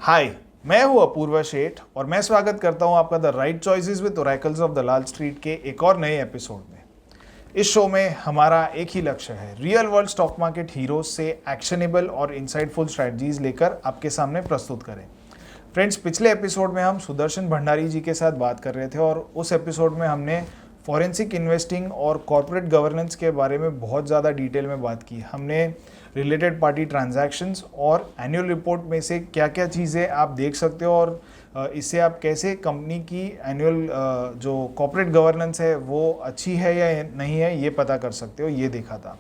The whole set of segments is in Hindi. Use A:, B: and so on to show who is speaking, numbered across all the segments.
A: हाय, मैं हूं अपूर्वा शेठ और मैं स्वागत करता हूं आपका the right choices with oracles of Dalal street के एक और नए एपिसोड में। इस शो में हमारा एक ही लक्ष्य है, real world stock market heroes से एक्शनेबल और इंसाइटफुल स्ट्रैटेजीज लेकर आपके सामने प्रस्तुत करें। फ्रेंड्स, पिछले एपिसोड में हम सुदर्शन भंडारी जी के साथ बात कर रहे थे और उस एपिसोड में हमने फॉरेंसिक इन्वेस्टिंग और कॉर्पोरेट गवर्नेंस के बारे में बहुत ज़्यादा डिटेल में बात की। हमने रिलेटेड पार्टी ट्रांजैक्शंस और एनुअल रिपोर्ट में से क्या क्या चीज़ें आप देख सकते हो और इससे आप कैसे कंपनी की एनुअल जो कॉर्पोरेट गवर्नेंस है वो अच्छी है या नहीं है ये पता कर सकते हो, ये देखा था।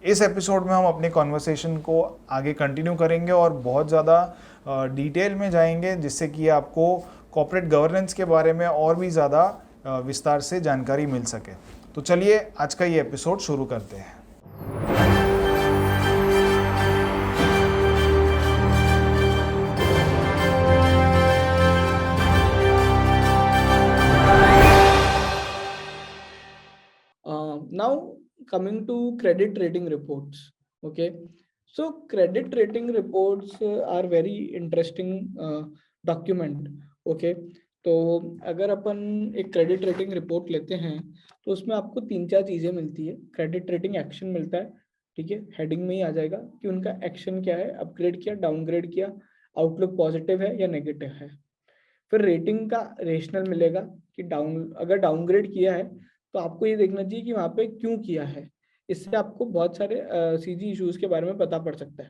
A: इस एपिसोड में हम अपने कॉन्वर्सेशन को आगे कंटिन्यू करेंगे और बहुत ज़्यादा डिटेल में जाएंगे, जिससे कि आपको कॉर्पोरेट गवर्नेंस के बारे में और भी ज़्यादा विस्तार से जानकारी मिल सके। तो चलिए आज का ये एपिसोड शुरू करते हैं।
B: Now coming to credit rating reports. Okay, so credit rating reports are very interesting document. Okay, तो अगर अपन एक क्रेडिट रेटिंग रिपोर्ट लेते हैं तो उसमें आपको 3-4 चीजें मिलती है। क्रेडिट रेटिंग एक्शन मिलता है, ठीक है, हेडिंग में ही आ जाएगा कि उनका एक्शन क्या है, अपग्रेड किया, डाउनग्रेड किया, आउटलुक पॉजिटिव है या नेगेटिव है। फिर रेटिंग का रेशनल मिलेगा कि अगर डाउनग्रेड किया है तो आपको ये देखना चाहिए कि वहां पे क्यों किया है। इससे आपको बहुत सारे सीजी इश्यूज के बारे में पता पड़ सकता है।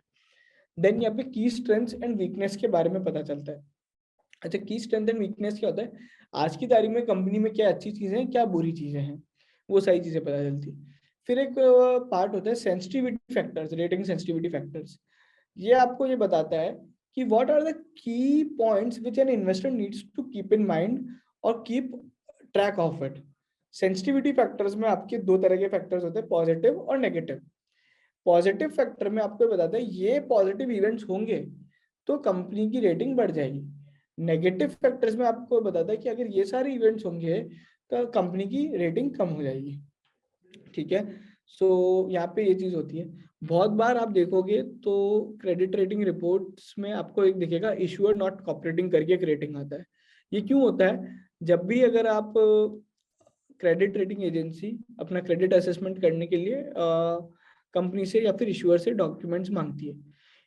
B: देन यहाँ पे की स्ट्रेंथ्स एंड वीकनेस के बारे में पता चलता है। अच्छा, की स्ट्रेंथ एंड वीकनेस क्या होता है, आज की तारीख में कंपनी में क्या अच्छी चीजें हैं, क्या बुरी चीजें हैं, वो सारी चीजें पता चलती है। फिर एक पार्ट होता है sensitivity factors, rating sensitivity factors. ये आपको ये बताता है कि what are the key points which an investor needs to keep in mind और keep track of it. Sensitivity factors में आपके दो तरह के फैक्टर्स होते हैं, पॉजिटिव और नेगेटिव। पॉजिटिव फैक्टर में आपको बताता है ये पॉजिटिव इवेंट्स होंगे तो कंपनी की रेटिंग बढ़ जाएगी। नेगेटिव फैक्टर्स में आपको बताता है कि अगर ये सारे इवेंट्स होंगे तो कंपनी की रेटिंग कम हो जाएगी। ठीक है, सो यहाँ पे ये चीज होती है। बहुत बार आप देखोगे तो क्रेडिट रेटिंग रिपोर्ट्स में आपको एक दिखेगा इशूअर नॉट कोऑपरेटिंग करके एक रेटिंग आता है। ये क्यों होता है, जब भी अगर आप क्रेडिट रेटिंग एजेंसी अपना क्रेडिट असेसमेंट करने के लिए कंपनी से या फिर इशूअर से डॉक्यूमेंट्स मांगती है,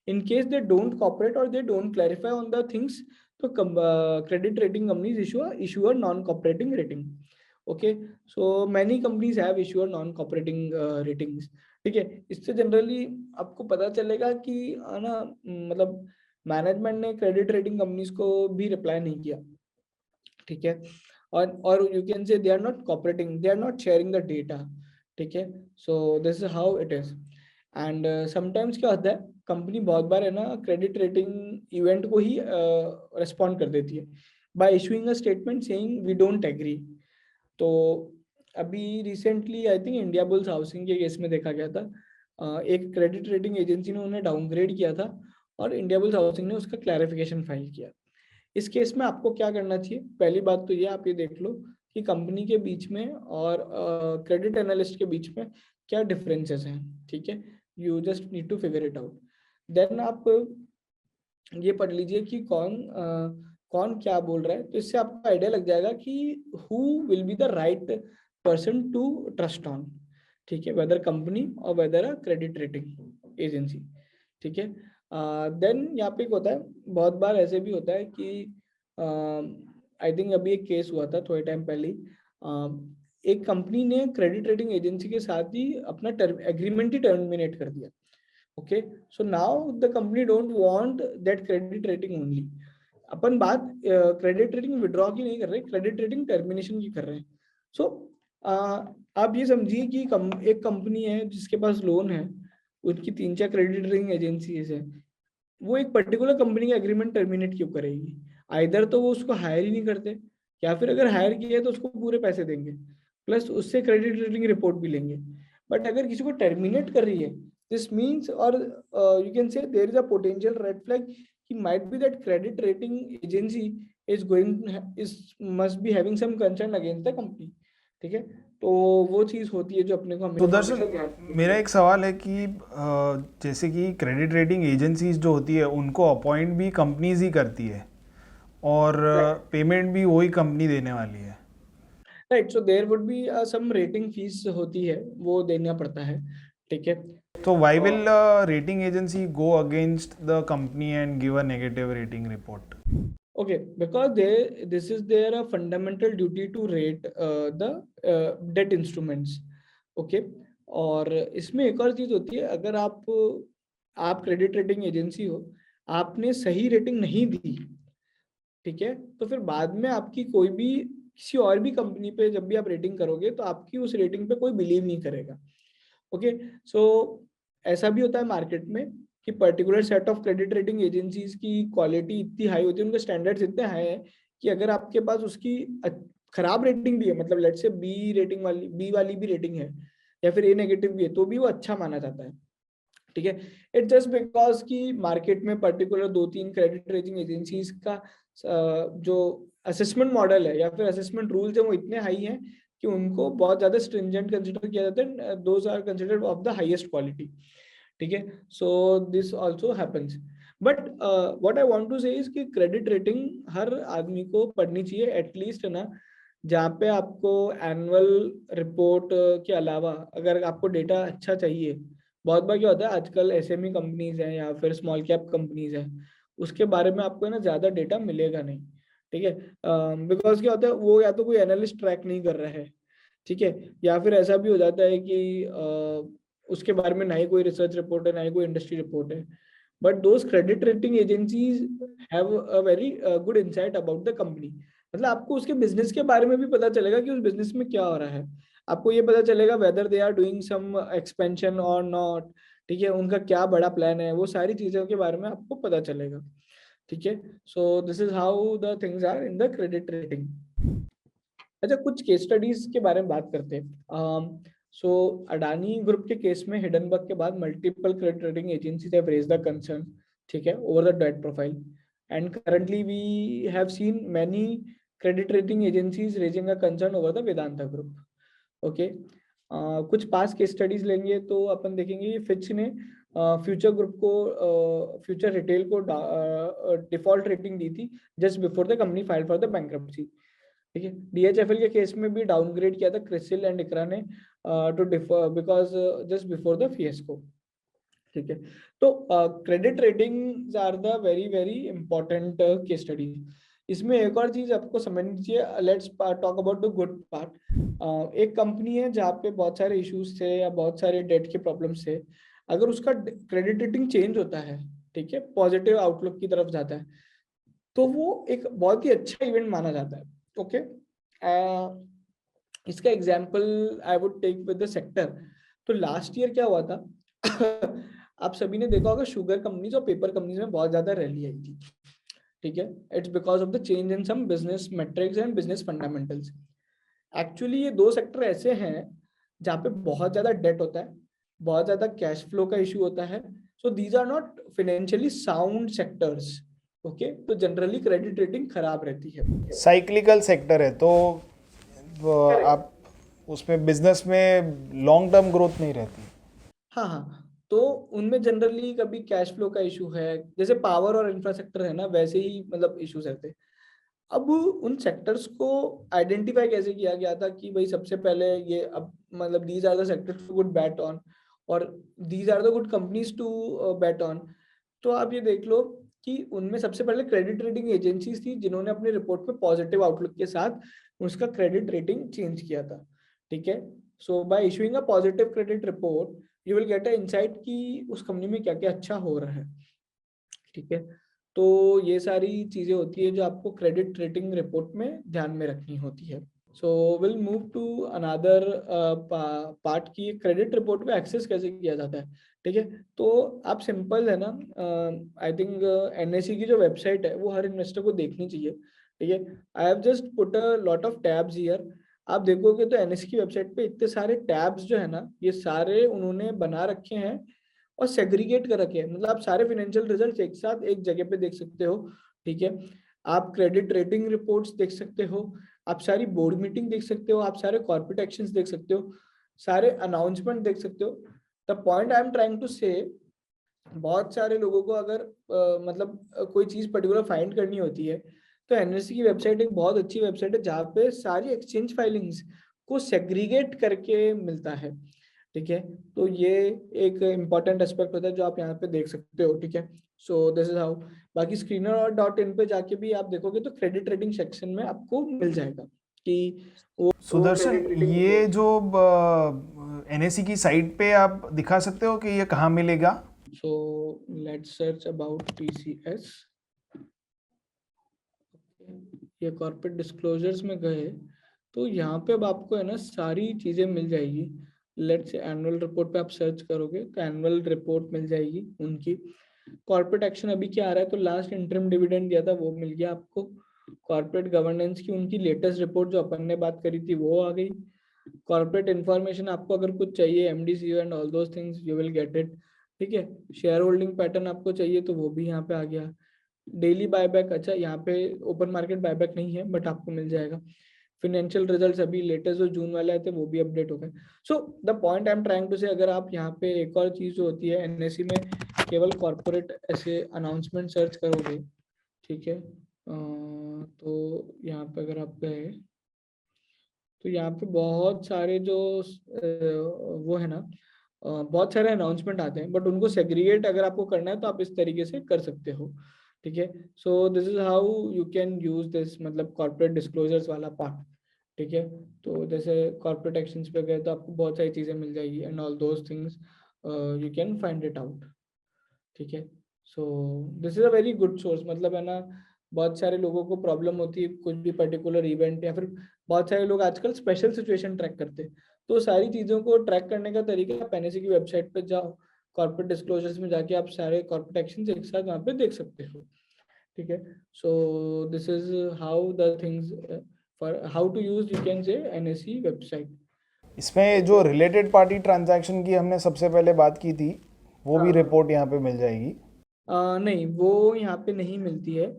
B: in case they don't cooperate और they don't clarify on the things, तो credit rating companies issue non cooperating rating. Okay, so many companies have issuer non cooperating ratings. ठीक है, इससे जनरली आपको पता चलेगा कि ना, मतलब मैनेजमेंट ने क्रेडिट रेटिंग कंपनीज को भी रिप्लाई नहीं किया। ठीक है, और you can say they are not cooperating, they are not sharing the data. ठीक है, so this is how it is. And sometimes क्या होता है, कंपनी बहुत बार है ना क्रेडिट रेटिंग इवेंट को ही रिस्पॉन्ड कर देती है by issuing a statement saying we don't agree. तो अभी recently I think Indiabulls housing के केस में देखा गया था, एक क्रेडिट रेटिंग एजेंसी ने उन्हें डाउनग्रेड किया था और इंडिया बुल्स हाउसिंग ने उसका क्लैरिफिकेशन फाइल किया। इस केस में आपको क्या करना चाहिए, पहली बात तो ये आप ये देख लो कि कंपनी के बीच में और क्रेडिट एनालिस्ट के बीच में क्या डिफरेंसेस हैं। ठीक है, you just need to figure it out. Then आप ये पढ़ लीजिए कि कौन क्या बोल रहा है, तो इससे आपको आइडिया लग जाएगा कि who will be the right person to trust on. ठीक है, वेदर कंपनी और whether a credit rating agency. ठीक है, देन यहाँ पे होता है, बहुत बार ऐसे भी होता है कि आई थिंक अभी एक केस हुआ था थोड़े टाइम पहले, एक कंपनी ने क्रेडिट रेटिंग एजेंसी के साथ ही अपना एग्रीमेंट ही टर्मिनेट कर दिया। Okay, so now the company don't want that credit rating only. अपन बात क्रेडिट रेटिंग विड्रॉ की नहीं कर रहे, क्रेडिट रेटिंग टर्मिनेशन की कर रहे हैं। सो आप ये समझिए कि एक कंपनी है जिसके पास लोन है, उनकी 3-4 क्रेडिट रेटिंग एजेंसीज है, वो एक पर्टिकुलर कंपनी का एग्रीमेंट टर्मिनेट क्यों करेगी? आइदर तो वो उसको हायर ही नहीं करते, या फिर अगर हायर किया है तो उसको पूरे पैसे देंगे प्लस उससे क्रेडिट रेटिंग रिपोर्ट भी लेंगे। बट अगर किसी को टर्मिनेट कर रही है, दिस मीन्स, और you can say there is a potential red flag कि might be that credit rating agency is going is must be having some concern against the company. ठीक है, तो वो चीज़ होती है जो अपने को
A: तो
B: हमेशा
A: दर्शन मेरा एक सवाल है कि जैसे कि क्रेडिट रेटिंग एजेंसीज जो होती है उनको अपॉइंट भी कंपनीज ही करती है और पेमेंट भी वही कंपनी देने वाली है।
B: Right, so there would be some rating fees होती है, वो देना पड़ता है, ठीक है।
A: तो why will rating agency go against the company and give a negative rating report?
B: Okay, because this is their fundamental duty to rate the debt instruments. Okay, और इसमें एक और चीज होती है, अगर आप क्रेडिट रेटिंग एजेंसी हो, आपने सही रेटिंग नहीं दी, ठीक है, तो फिर बाद में आपकी कोई भी किसी और भी कंपनी पे जब भी आप रेटिंग करोगे तो आपकी उस रेटिंग पे कोई बिलीव नहीं करेगा। ओके, सो ऐसा भी होता है मार्केट में कि particular set of credit rating agencies की क्वालिटी इतनी हाई होती है, उनके स्टैंडर्ड्स इतने हाई है कि अगर आपके पास उसकी खराब रेटिंग भी है, मतलब लेट्स से बी वाली भी रेटिंग है या फिर ए नेगेटिव भी है, तो भी वो अच्छा माना जाता है, ठीक है। इट जस्ट बिकॉज कि मार्केट में पर्टिकुलर 2-3 क्रेडिट रेटिंग एजेंसीज का जो असेसमेंट मॉडल है या फिर असेसमेंट रूल्स है वो इतने हाई हैं कि उनको बहुत ज्यादा स्ट्रिंजेंट कंसिडर किया जाता है, those are considered of the highest quality, ठीक है। So this also happens, but what I want to say is कि क्रेडिट रेटिंग हर आदमी को पढ़नी चाहिए एटलीस्ट, है ना। जहाँ पे आपको एनुअल रिपोर्ट के अलावा अगर आपको डेटा अच्छा चाहिए, बहुत बार क्या होता है आजकल एसएमई कंपनीज हैं या फिर स्मॉल कैप कंपनीज हैं, उसके बारे में आपको है ना ज्यादा डेटा मिलेगा नहीं, ठीक है। बिकॉज क्या होता है, वो या तो कोई एनालिस्ट ट्रैक नहीं कर रहा है, ठीक है, या फिर ऐसा भी हो जाता है कि उसके बारे में ना ही कोई रिसर्च रिपोर्ट है ना ही कोई इंडस्ट्री रिपोर्ट है, but those credit rating agencies have a very good insight about the company. मतलब आपको उसके बिजनेस के बारे में भी पता चलेगा कि उस बिजनेस में क्या हो रहा है, आपको ये पता चलेगा whether they are doing some expansion और नॉट, ठीक है, उनका क्या बड़ा प्लान है, वो सारी चीजों के बारे में आपको पता चलेगा, ठीक है। So this is how the things are in the credit rating. अच्छा, कुछ केस स्टडीज के बारे में बात करते हैं। सो अडानी ग्रुप के केस में हिडनबर्ग के बाद multiple credit rating agencies have raised the concern, ठीक है, over the debt profile, and currently we have seen many credit rating agencies raising a concern over the Vedanta group. Okay, कुछ पास केस स्टडीज लेंगे तो अपन देखेंगे फिच ने फ्यूचर ग्रुप को फ्यूचर रिटेल को डिफॉल्ट रेटिंग दी थी just before the company file for the bankruptcy, ठीक है। डीएचएफएल के केस में भी डाउनग्रेड किया था क्रिसिल एंड इकरा ने to defer because just before the fiasco, ठीक है। तो credit ratings are the very very important case study. इसमें एक और चीज आपको समझनी चाहिए, let's talk about the good part. एक कंपनी है जहाँ पे बहुत सारे इश्यूज थे या बहुत सारे डेट के प्रॉब्लम्स थे, अगर उसका क्रेडिट रेटिंग चेंज होता है, ठीक है, पॉजिटिव आउटलुक की तरफ जाता है, तो वो एक बहुत ही अच्छा इवेंट माना जाता है, ओके। इसका example I would take with the sector. तो लास्ट ईयर क्या हुआ था आप सभी ने देखा होगा, शुगर कंपनीज और पेपर कंपनीज में बहुत ज्यादा रैली आई थी, ठीक है। It's because of the change in some business metrics and business fundamentals. Actually ये दो सेक्टर ऐसे हैं जहाँ पे बहुत ज्यादा डेट होता है, बहुत ज्यादा कैश फ्लो का इशू होता है, so these are not financially sound sectors, okay. तो जनरली क्रेडिट रेटिंग खराब रहती है।
A: साइक्लिकल सेक्टर है तो आप उसमें बिजनेस में लॉन्ग टर्म ग्रोथ नहीं रहती।
B: हाँ हाँ, तो उनमें जनरली कभी कैश फ्लो का इशू है, जैसे पावर और इंफ्रास्ट्रक्चर है ना, वैसे ही मतलब इश्यूज रहते हैं। अब उन सेक्टर्स को आइडेंटिफाई कैसे किया गया था कि भाई सबसे पहले ये, अब मतलब these are the sectors to good bet on और these are the good companies to bet on. तो आप ये देख लो कि उनमें सबसे पहले क्रेडिट रेटिंग एजेंसीज थी जिन्होंने अपने रिपोर्ट में पॉजिटिव आउटलुक के साथ उसका क्रेडिट रेटिंग चेंज किया था, ठीक है। So by issuing a positive credit report you will get a insight कि उस कंपनी में क्या क्या अच्छा हो रहा है, ठीक है। तो ये सारी चीजें होती है जो आपको क्रेडिट रेटिंग रिपोर्ट में ध्यान में रखनी होती है। So will move to another part की क्रेडिट रिपोर्ट में एक्सेस कैसे किया जाता है, ठीक है। तो आप सिंपल है ना, आई थिंक एनएससी की जो वेबसाइट है वो हर इन्वेस्टर को देखनी चाहिए, ठीक है। I have just put a lot of tabs here. आप देखोगे तो एनएससी की वेबसाइट पे इतने सारे टैब्स जो है ना, ये सारे उन्होंने बना रखे हैं और सेग्रीगेट कर रखे हैं, मतलब आप सारे फाइनेंशियल रिजल्ट्स एक साथ एक जगह पे देख सकते हो, ठीक है। आप क्रेडिट रेटिंग रिपोर्ट्स देख सकते हो, आप सारी बोर्ड मीटिंग देख सकते हो, आप सारे कॉर्पोरेट एक्शंस देख सकते हो, सारे अनाउंसमेंट देख सकते हो। The point I am trying to say, बहुत सारे लोगों को अगर कोई चीज पर्टिकुलर फाइंड करनी होती है तो एनएससी की वेबसाइट एक बहुत अच्छी वेबसाइट है जहाँ पे सारी एक्सचेंज फाइलिंग्स को सेग्रीगेट करके मिलता है। ठीक है, तो ये एक इम्पॉर्टेंट एस्पेक्ट होता है जो आप यहाँ पे देख सकते हो। ठीक है, सो दिस इज हाउ। बाकी screener.in पे जाके भी आप देखोगे तो क्रेडिट रेटिंग सेक्शन में आपको मिल जाएगा कि वो
A: सुदर्शन,
B: credit rating
A: ये जो एनएसी की साइट पे आप दिखा सकते हो कि ये कहाँ मिलेगा?
B: So let's search about TCS. ये कॉर्पोरेट डिस्क्लोजर्स में गए तो यहाँ पे अब आपको है ना सारी चीजें मिल जाएगी। लेट्स से एनुअल रिपोर्ट पे आप सर्च करोगे तो एनुअल रिपोर्ट मिल जाएगी उनकी। कॉर्पोरेट एक्शन अभी क्या आ रहा है, तो लास्ट इंटरिम डिविडेंड दिया था वो मिल गया आपको। कॉर्पोरेट गवर्नेंस की उनकी लेटेस्ट रिपोर्ट जो अपन ने बात करी थी वो आ गई। कॉर्पोरेट इन्फॉर्मेशन आपको अगर कुछ चाहिए, एमडीसीओ and all those things you will get it. ठीक है, शेयर होल्डिंग पैटर्न आपको चाहिए तो वो भी यहाँ पे आ गया। डेली बायबैक, अच्छा यहाँ पे ओपन मार्केट बायबैक नहीं है बट आपको मिल जाएगा। फिनेंशियल रिजल्ट्स अभी लेटेस्ट जो जून वाले आए थे वो भी अपडेट हो गए। So the point I am trying to say, अगर आप यहाँ पे एक और चीज जो होती है एनएससी में, केवल कॉर्पोरेट ऐसे अनाउंसमेंट सर्च करोगे, ठीक है, तो यहाँ पे अगर आप गए तो यहाँ पे बहुत सारे जो वो है ना, बहुत सारे अनाउंसमेंट आते हैं बट उनको सेग्रीगेट अगर आपको करना है तो आप इस तरीके से कर सकते हो। ठीक है, so this is how you can use this, मतलब कॉर्पोरेट डिस्क्लोजर्स वाला पार्ट। ठीक है, तो जैसे कॉर्पोरेट एक्शंस पे गए तो आपको बहुत सारी चीजें मिल जाएगी and all those things you can find it out. ठीक है, so this is a very good source, मतलब है ना, बहुत सारे लोगों को प्रॉब्लम होती है कुछ भी पर्टिकुलर इवेंट, या फिर बहुत सारे लोग आजकल स्पेशल सिचुएशन ट्रैक करते हैं, तो सारी चीजों को ट्रैक करने का तरीका आप एनएससी की वेबसाइट पे जाओ, कॉर्पोरेट डिस्क्लोजर्स में जाके आप सारे कॉर्पोरेट एक्शन एक साथ वहाँ पे देख सकते हो। ठीक है, so this is how the things for how to use, you can say NSC website.
A: इसमें जो रिलेटेड पार्टी ट्रांजैक्शन की हमने सबसे पहले बात की थी, वो भी
B: हाँ,
A: रिपोर्ट यहाँ पे मिल जाएगी।
B: नहीं वो यहाँ पे नहीं मिलती है।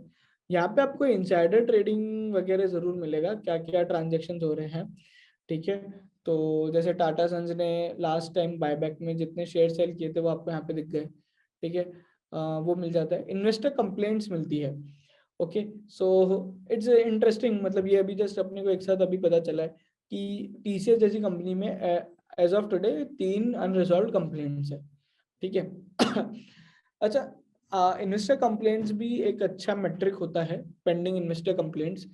B: यहाँ पे आपको इनसाइडर ट्रेडिंग वगैरह जरूर मिलेगा, क्या क्या ट्रांजेक्शन हो रहे हैं। ठीक है, तो जैसे टाटा सन्स ने लास्ट टाइम बायबैक में जितने शेयर सेल किए थे वो आपको यहाँ पे दिख गए। ठीक है, वो मिल जाता है। इन्वेस्टर कंप्लेंट्स मिलती है। ओके, सो इट्स इंटरेस्टिंग, मतलब ये अभी जस्ट अपने को एक साथ अभी पता चला है कि टीसीएस जैसी कंपनी में as of today 3 unresolved complaints है। ठीक है अच्छा, इन्वेस्टर कंप्लेंट्स भी एक अच्छा मेट्रिक होता है, pending investor complaints.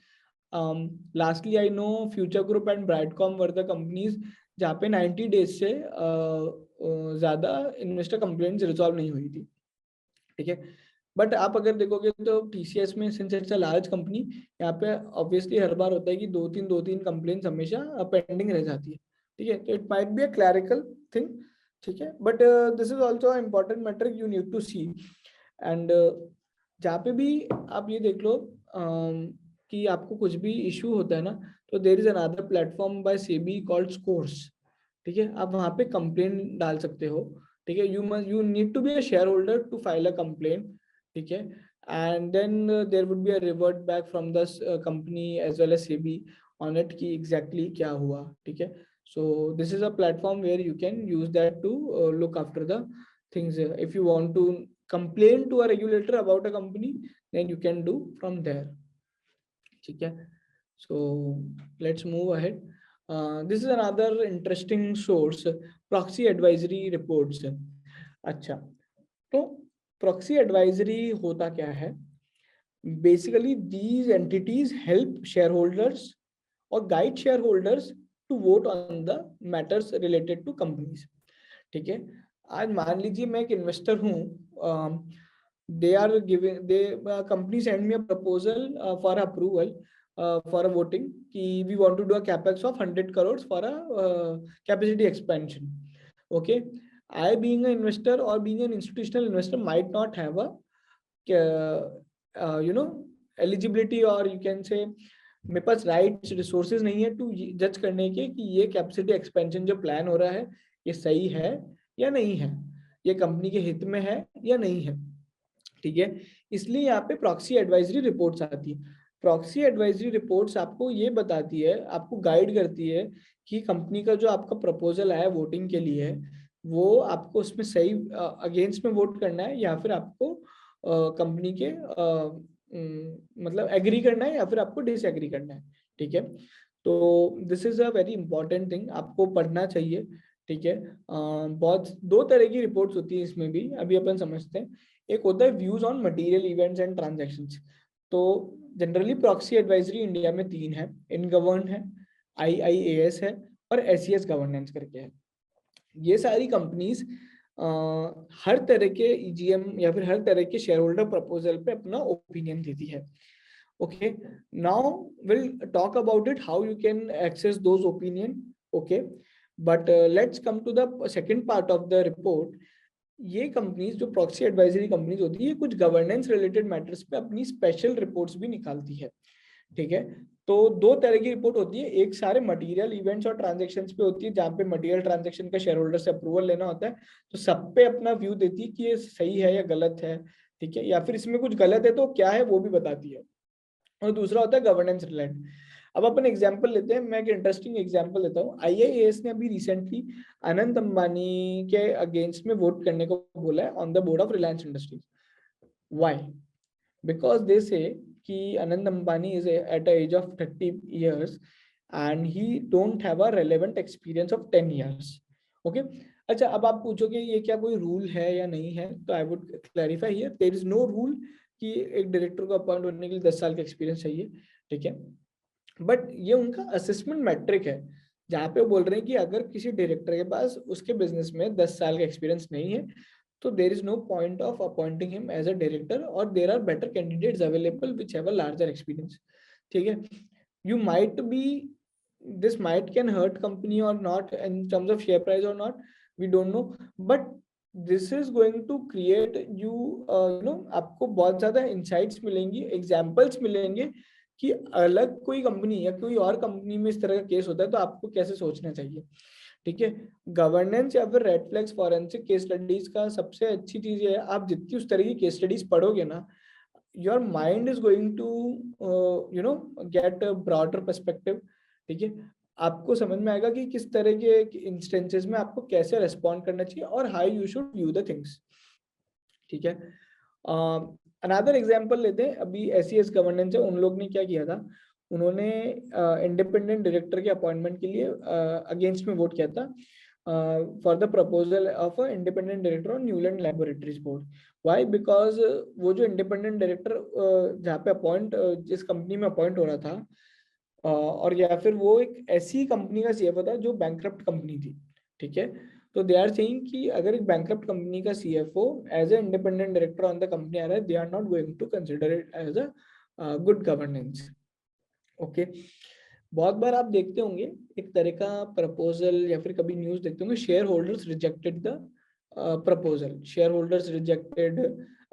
B: Lastly I know future group and Brightcom were the companies जहाँ पे 90 डेज से ज्यादा इन्वेस्टर कंप्लेंट्स रिजॉल्व नहीं हुई थी। ठीक है, बट आप अगर देखोगे तो टीसीएस में since it's a large company, यहाँ पे ऑब्वियसली हर बार होता है कि दो तीन कंप्लेंट्स हमेशा पेंडिंग रह जाती है। ठीक है, तो it might be a clerical thing. ठीक है, but this is also important metric you need to see. And जहाँ पे भी आप ये देख लो कि आपको कुछ भी इशू होता है ना, तो there is another platform by SEBI called scores. ठीक है, आप वहाँ पे कंप्लेन डाल सकते हो। ठीक है, you need to be a share holder to file a complain. ठीक है, and then there would be a revert back from the company as well as SEBI on it कि एग्जैक्टली क्या हुआ। ठीक है, so this is a platform where you can use that to look after the things. If you want to complain to a regulator about a company, then you can do from there. ठीक है, so let's move ahead. This is another interesting source, proxy advisory reports. अच्छा, तो proxy advisory होता क्या है? Basically these entities help shareholders or guide shareholders to vote on the matters related to companies. ठीक है, आज मान लीजिए मैं एक इन्वेस्टर हूँ, they are giving, they company send me a proposal for approval for a voting कि we want to do a capex of 100 crores for a capacity expansion. Okay, I being an investor or being an institutional investor might not have a eligibility, or you can say मेरे पास राइट्स रिसोर्सेज नहीं है टू जज करने के कि ये कैपेसिटी एक्सपेंशन जो प्लान हो रहा है ये सही है या नहीं है, ये कंपनी के हित में है या नहीं है. ठीक है, इसलिए यहाँ पे प्रॉक्सी एडवाइजरी रिपोर्ट्स आती है. प्रॉक्सी एडवाइजरी रिपोर्ट्स आपको ये बताती है, आपको गाइड करती है कि कंपनी का जो आपका प्रपोजल आया वोटिंग के लिए, वो आपको उसमें सही अगेंस्ट में वोट करना है या फिर आपको कंपनी के मतलब एग्री करना है या फिर आपको डिसएग्री करना है। ठीक है, तो this is a very important thing, आपको पढ़ना चाहिए। ठीक है, बहुत दो तरह की रिपोर्ट्स होती है इसमें भी, अभी अपन समझते हैं। एक होता है views on material events and transactions. तो जनरली प्रॉक्सी एडवाइजरी इंडिया में तीन है, इनगवर्न है, IIAS है और SES गवर्नेंस करके है। ये सारी कंपनीज हर तरह के EGM या फिर हर तरह के शेयर होल्डर प्रपोजल पे अपना ओपिनियन देती है। Okay, now we'll talk about it, how you can access those opinion. Okay, but let's come to the second part of the report. ये कंपनीज जो प्रॉक्सी एडवाइजरी कंपनीज होती है, कुछ गवर्नेंस रिलेटेड मैटर्स पे अपनी स्पेशल रिपोर्ट्स भी निकालती है। ठीक है, तो दो तरह की रिपोर्ट होती है, एक सारे मटेरियल इवेंट्स और ट्रांजैक्शंस पे होती है, जहाँ पे मटेरियल ट्रांजैक्शन का शेयर होल्डर से अप्रूवल लेना होता है, तो सब पे अपना व्यू देती है कि ये सही है या गलत है। ठीक है, या फिर इसमें कुछ गलत है तो क्या है वो भी बताती है। और दूसरा होता है गवर्नेंस रिलेटेड। अब अपन एग्जांपल लेते हैं, मैं एक इंटरेस्टिंग एग्जांपल लेता हूँ। IIAS ने अभी रिसेंटली अनंत अंबानी के अगेंस्ट में वोट करने को बोला है on the board of Reliance Industries. Why? Because they say कि Anant Ambani is at age of 30 years and he don't have a relevant experience of 10 years. Okay, अच्छा, अब आप पूछोगे ये क्या कोई रूल है या नहीं है, तो I would clarify here, there is no rule कि एक डायरेक्टर को अपॉइंट होने के लिए 10 साल का एक्सपीरियंस चाहिए। ठीक है, बट ये उनका असेसमेंट मैट्रिक है, जहाँ पे वो बोल रहे हैं कि अगर किसी डायरेक्टर के पास उसके बिजनेस में 10 साल का एक्सपीरियंस नहीं है, तो there is no point of appointing him as a director, और there are better candidates available which have a larger experience. ठीक है, you might be, this might can hurt company or not in terms of share price or not, we don't know, but this is going to create you आपको बहुत ज्यादा insights मिलेंगी, examples मिलेंगे कि अलग कोई कंपनी या कोई और कंपनी में इस तरह का केस होता है तो आपको कैसे सोचना चाहिए। ठीक है, गवर्नेंस या फिर red flags forensic case studies का सबसे अच्छी चीज है, आप जितनी उस तरह की केस स्टडीज पढ़ोगे ना, your mind is going to get a broader perspective। ठीक है, आपको समझ में आएगा कि किस तरह के इंस्टेंसेस में आपको कैसे रेस्पॉन्ड करना चाहिए और how you should view the things. ठीक है, अनदर एग्जांपल लेते हैं, अभी SES गवर्नेंस है, उन लोग ने क्या किया था, उन्होंने इंडिपेंडेंट डायरेक्टर के अपॉइंटमेंट के लिए अगेंस्ट में वोट किया था for the proposal of a independent director on Neuland laboratories board. Why? Because वो जो इंडिपेंडेंट डायरेक्टर जहाँ पे अपॉइंट जिस कंपनी में अपॉइंट हो रहा था, और या फिर वो एक ऐसी कंपनी का CFO था जो बैंकक्रप्ट कंपनी थी। ठीक है, तो दे आर सेइंग कि अगर एक बैंकक्रप्ट कंपनी का CFO as a independent director on the company आ रहा है, they are not going to consider it as a good governance. Okay, बहुत बार आप देखते होंगे एक तरह का प्रपोजल या फिर कभी न्यूज देखते होंगे, share holders rejected the proposal, share holders rejected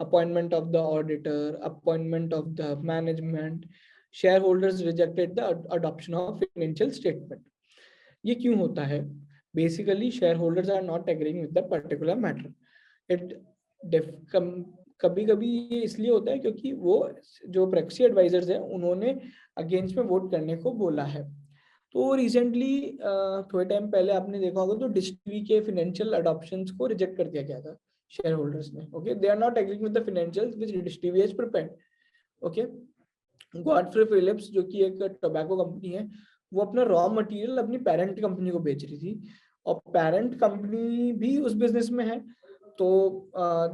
B: appointment of the auditor, appointment of the management, share holders rejected the adoption of financial statement. ये क्यों होता है? Basically share holders are not agreeing with the particular matter. It कभी कभी ये इसलिए होता है क्योंकि वो जो प्रॉक्सी एडवाइजर्स हैं उन्होंने अगेंस्ट में वोट करने को बोला है। तो रिसेंटली थोड़े टाइम पहले आपने देखा होगा तो डिश टीवी के फाइनेंशियल अडॉप्शंस को रिजेक्ट कर दिया गया था शेयर होल्डर्स ने। Okay, they are not agreeing with the financials which dish TV has prepared. Okay, Godfrey Phillips जो कि एक टोबैको कंपनी है, वो अपना रॉ मटेरियल अपनी पेरेंट कंपनी को बेच रही थी और पेरेंट कंपनी भी उस बिजनेस में है। तो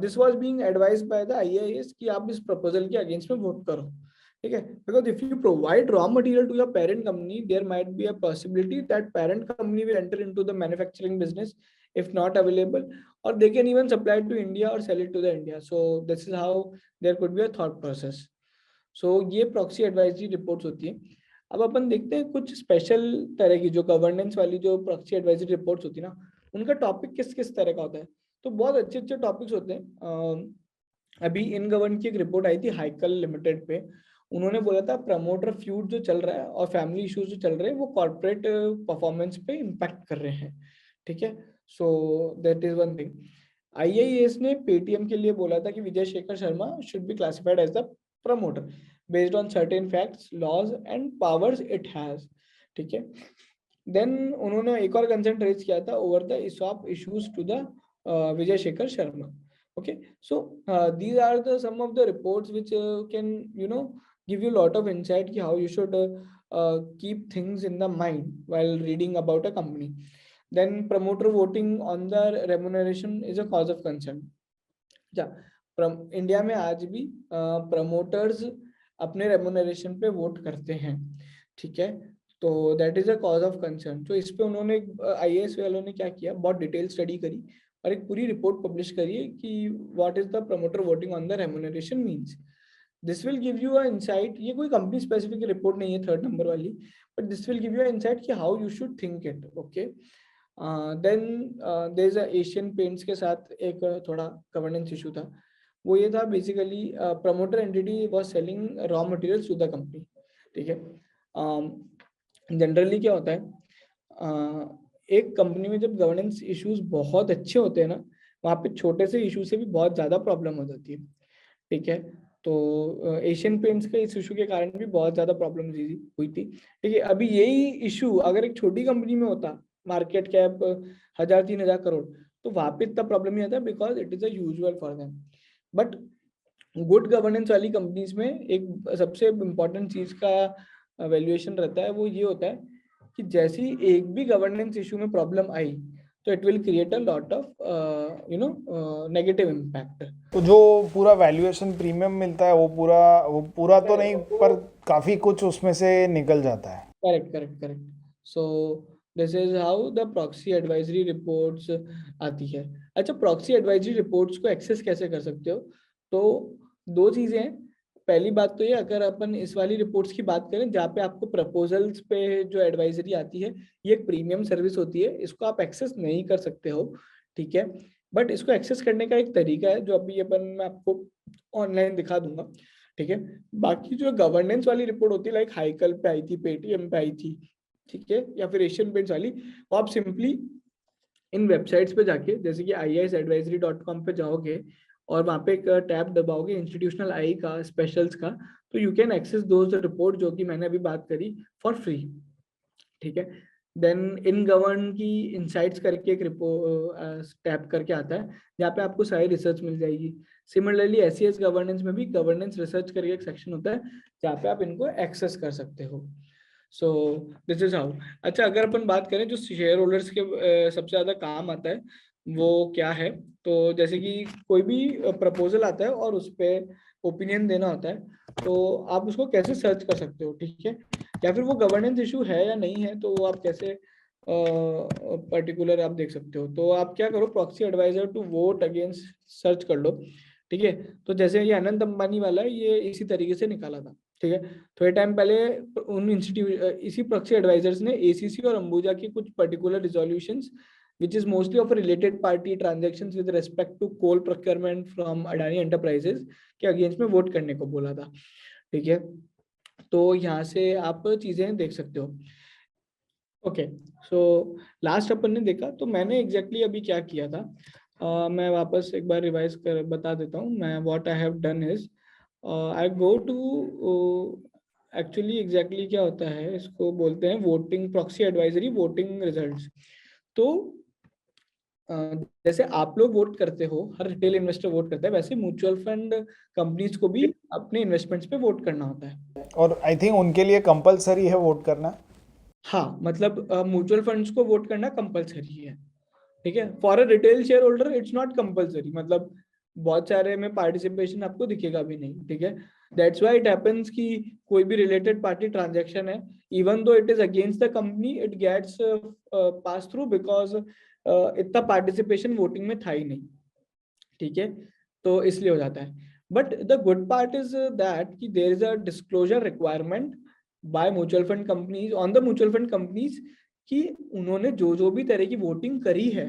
B: this was being advised by the IIAS कि आप इस प्रपोजल के अगेंस्ट में वोट करो। ठीक है, because if you provide raw material to your parent company, there might be a possibility that parent company will enter into the manufacturing business if not available, or they can even supply it to India or sell it to the India. So this is how there could be a thought process. So ये प्रॉक्सी एडवाइजरी रिपोर्ट्स होती है। अब अपन देखते हैं कुछ स्पेशल तरह की जो गवर्नेंस वाली जो प्रॉक्सी एडवाइजरी रिपोर्ट्स होती है ना, उनका टॉपिक किस किस तरह का होता है। तो बहुत अच्छे अच्छे टॉपिक्स होते हैं। अभी इन गवर्न की एक रिपोर्ट आई थी हाइकल लिमिटेड पे, उन्होंने बोला था प्रमोटर फ्यूड जो चल रहा है और फैमिली इश्यूज जो चल रहे हैं वो कॉर्पोरेट परफॉर्मेंस पे इम्पैक्ट कर रहे हैं। ठीक है, so that is one thing. IIAS ने पेटीएम के लिए बोला था कि Vijay Shekhar Sharma should be classified as the promoter. based on certain facts, laws and powers it has. ठीक है. Then उन्होंने एक और कंसर्न रेज किया था over the ESOP issues to the Vijay Shekhar Sharma. Okay, so these are the some of the reports which can give you a lot of insight ki how you should keep things in the mind while reading about a company. Then promoter voting on the remuneration is a cause of concern. Yeah, India में आज भी प्रमोटर्स अपने रेमुनरेशन पे वोट करते हैं. ठीक है, तो that is a cause of concern. तो इस पे उन्होंने आईएएस वालों ने क्या किया, बहुत डिटेल स्टडी करी और एक पूरी रिपोर्ट पब्लिश करी है कि what is the promoter voting on the remuneration means. This will give you a insight. ये कोई कंपनी स्पेसिफिक रिपोर्ट नहीं है 3rd नंबर वाली, but this will give you a insight कि how you should think it. Okay, then there is a Asian Paints के साथ एक थोड़ा गवर्नेंस इशू था. वो ये था basically promoter entity was selling raw materials to the company. ठीक है, जनरली क्या होता है, एक कंपनी में जब गवर्नेंस इश्यूज बहुत अच्छे होते हैं ना, वहाँ पे छोटे से इशू से भी बहुत ज्यादा प्रॉब्लम हो जाती है. ठीक है, तो एशियन पेंट्स के इस इशू के कारण भी बहुत ज्यादा प्रॉब्लम हुई थी. ठीक है, अभी यही इशू अगर एक छोटी कंपनी में होता, मार्केट कैप 1000-3000 करोड़, तो वहाँ पे इतना प्रॉब्लम नहीं आता because it is a usual for them. But good governance वाली कंपनीज में एक सबसे इम्पोर्टेंट चीज का वैल्यूएशन रहता है, वो ये होता है कि जैसे ही एक भी गवर्नेंस इशू में प्रॉब्लम आई तो it will create a lot of negative impact.
A: तो जो पूरा वैल्यूएशन प्रीमियम मिलता है वो पूरा तो नहीं, पर काफी कुछ उसमें से निकल जाता है.
B: Correct. So this is how the proxy advisory reports आती है. अच्छा, प्रॉक्सी एडवाइजरी रिपोर्ट्स को एक्सेस कैसे कर सकते हो? तो 2 चीजें हैं. पहली बात तो ये, अगर अपन इस वाली रिपोर्ट्स की बात करें जहाँ पे आपको प्रपोजल्स पे जो एडवाइजरी आती है, ये एक प्रीमियम सर्विस होती है, इसको आप एक्सेस नहीं कर सकते हो. ठीक है, बट इसको एक्सेस करने का एक तरीका है जो अभी मैं आपको ऑनलाइन दिखा दूंगा. ठीक है, बाकी जो गवर्नेंस वाली रिपोर्ट होती है, लाइक हाइकल पे आई थी, पेटीएम पे आई थी, ठीक है, या फिर एशियन पेंट्स वाली, वो आप सिंपली इन वेबसाइट्स पे जाके, जैसे कि iisadvisory.com पे जाओगे और वहाँ पे एक टैब दबाओगे इंस्टीट्यूशनल आई का, स्पेशल्स का, तो you can access those report जो कि मैंने अभी बात करी फॉर फ्री. ठीक है, देन इन गवर्न की इनसाइट्स करके एक टैब करके आता है जहाँ पे आपको सारी रिसर्च मिल जाएगी. सिमिलरली एसईएस गवर्नेंस में भी गवर्नेंस रिसर्च करके एक सेक्शन होता है जहाँ पे आप इनको एक्सेस कर सकते हो. सो दिस इज हाउ. अच्छा, अगर अपन बात करें जो शेयर होल्डर्स के सबसे ज्यादा काम आता है वो क्या है, तो जैसे कि कोई भी प्रपोजल आता है और उस पर ओपिनियन देना होता है, तो आप उसको कैसे सर्च कर सकते हो. ठीक है, या फिर वो गवर्नेंस इशू है या नहीं है, तो वो आप कैसे पर्टिकुलर आप देख सकते हो. तो आप क्या करो, proxy adviser to vote against search कर लो. ठीक है, तो जैसे ये अनंत अंबानी वाला है, ये इसी तरीके से निकाला था. ठीक है, थोड़े टाइम पहले उन इसी प्रॉक्सी एडवाइजर्स ने एसीसी और अंबुजा की कुछ particular resolutions which is mostly of a related party transactions with respect to coal procurement from Adani Enterprises के अगेंस्ट में वोट करने को बोला था. ठीक है, तो यहाँ से आप चीजें देख सकते हो. ओके, सो लास्ट अपन ने देखा, तो मैंने एग्जैक्टली अभी क्या किया था, मैं वापस एक बार रिवाइज कर बता देता हूँ. मैं what I have done is I go to, actually exactly क्या होता है, इसको बोलते हैं voting proxy advisory voting results. तो जैसे आप लोग वोट करते हो, हर रिटेल इन्वेस्टर वोट करता है, वैसे म्यूचुअल फंड कंपनीज को भी अपने इन्वेस्टमेंट्स पे वोट करना होता है.
A: और आई थिंक उनके लिए कंपलसरी है वोट करना.
B: हाँ, मतलब म्यूचुअल फंड्स को वोट करना कंपलसरी है. ठीक है, for a retail share holder it's not compulsory, मतलब बहुत सारे में पार्टिसिपेशन आपको दिखेगा भी नहीं. ठीक है, दैट्स व्हाई इट हैपेंस कि कोई भी रिलेटेड पार्टी ट्रांजैक्शन है, even though it is against the company, it gets pass through because इतना पार्टिसिपेशन वोटिंग में था ही नहीं. ठीक है, तो इसलिए हो जाता है. But the good part is that कि there is a disclosure requirement by mutual fund companies on the mutual fund companies कि उन्होंने जो भी तरह की वोटिंग करी है